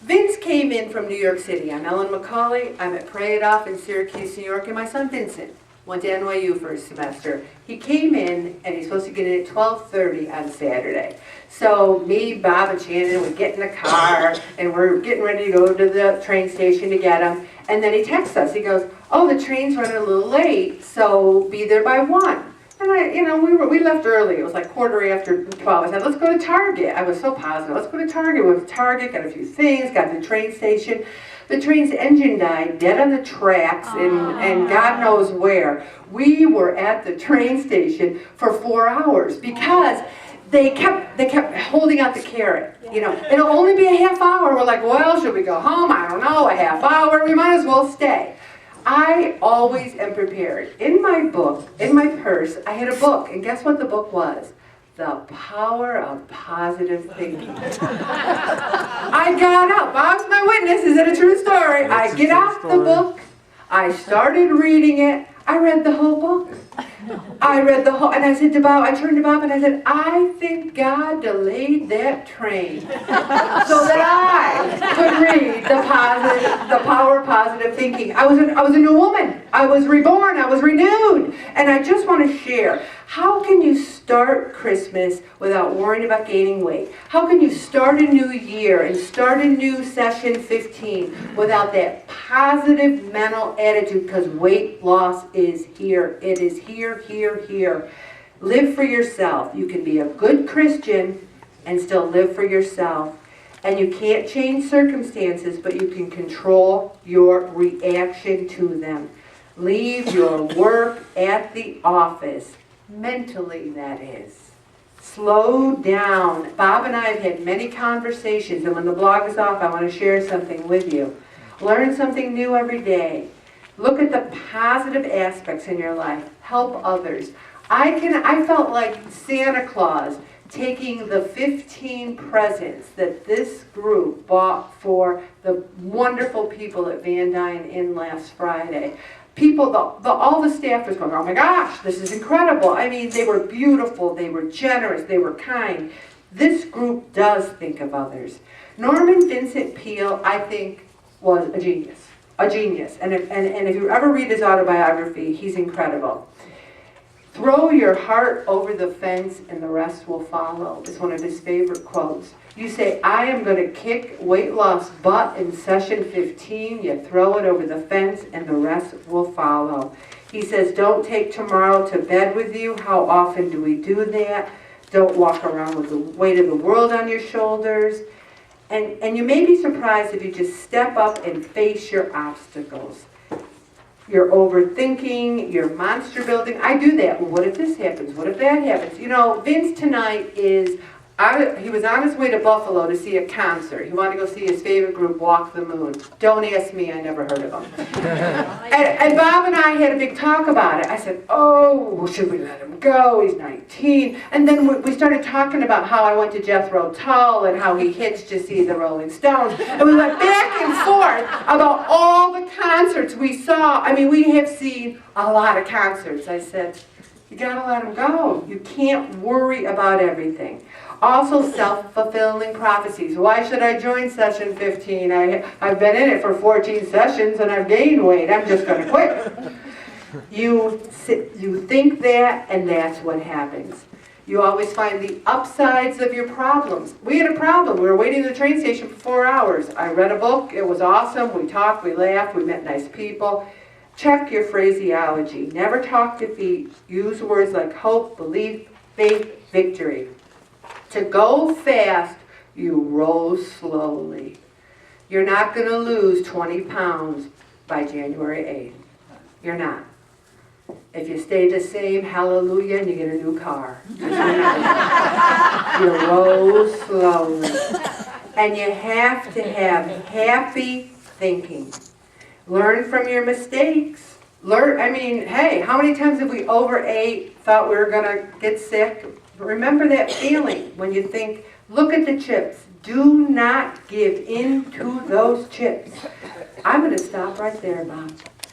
Vince came in from New York City. I'm Ellen McCauley. I'm at Pray It Off in Syracuse, New York, and my son Vincent went to NYU for a semester. He came in, and he's supposed to get in at 12:30 on Saturday. So me, Bob, and Shannon would get in the car, and we're getting ready to go to the train station to get him. And then he texts us. He goes, "Oh, the train's running a little late, so be there by 1." And we left early. It was like 12:15. I said, "Let's go to Target." I was so positive. Let's go to Target. We went to Target, got a few things, got to the train station. The train's engine died, dead on the tracks, and God knows where. We were at the train station for 4 hours because they kept holding out the carrot. You know, it'll only be a half hour. We're like, well, should we go home? I don't know, a half hour. We might as well stay. I always am prepared. In my book, in my purse, I had a book, and guess what the book was? The Power of Positive Thinking. I got out. Bob's my witness. Is it a true story? I get out the book. I started reading it. I read the whole book. And I said to Bob, I turned to Bob and I said, I think God delayed that train so that I could read the Power of Positive Thinking. I was a new woman. I was reborn. I was renewed. And I just want to share, how can you start Christmas without worrying about gaining weight? How can you start a new year and start a new session 15 without that positive mental attitude? Because weight loss is here. It is here, here, here. Live for yourself. You can be a good Christian and still live for yourself. And you can't change circumstances, but you can control your reaction to them. Leave your work at the office. Mentally, that is. Slow down. Bob and I have had many conversations, and when the blog is off, I want to share something with you. Learn something new every day. Look at the positive aspects in your life. Help others. I felt like Santa Claus taking the 15 presents that this group bought for the wonderful people at Van Dyne Inn last Friday. People, all the staff was going, oh my gosh, this is incredible. I mean, they were beautiful, they were generous, they were kind. This group does think of others. Norman Vincent Peale, I think, was a genius. A genius. And if you ever read his autobiography, he's incredible. Throw your heart over the fence and the rest will follow, is one of his favorite quotes. You say, I am going to kick weight loss butt in session 15. You throw it over the fence and the rest will follow. He says, don't take tomorrow to bed with you. How often do we do that? Don't walk around with the weight of the world on your shoulders. And you may be surprised if you just step up and face your obstacles. You're overthinking, you're monster building. I do that. Well, what if this happens? What if that happens? You know, Vince tonight he was on his way to Buffalo to see a concert. He wanted to go see his favorite group, Walk the Moon. Don't ask me, I never heard of them. and Bob and I had a big talk about it. I said, oh, should we let him go? He's 19. And then we started talking about how I went to Jethro Tull and how he hitched to see the Rolling Stones. And we went back and forth about all the concerts we saw. I mean, we have seen a lot of concerts. I said, you gotta let him go. You can't worry about everything. Also, self-fulfilling prophecies. Why should I join session 15? I've been in it for 14 sessions and I've gained weight. I'm just going to quit. You think that, and that's what happens. You always find the upsides of your problems. We had a problem. We were waiting at the train station for 4 hours. I read a book. It was awesome. We talked. We laughed. We met nice people. Check your phraseology. Never talk defeat. Use words like hope, belief, faith, victory. To go fast, you roll slowly. You're not going to lose 20 pounds by January 8th. You're not. If you stay the same, hallelujah, and you get a new car. You roll slowly. And you have to have happy thinking. Learn from your mistakes. Hey, how many times have we overate, thought we were going to get sick? Remember that feeling when you think, look at the chips. Do not give in to those chips. I'm going to stop right there, Bob.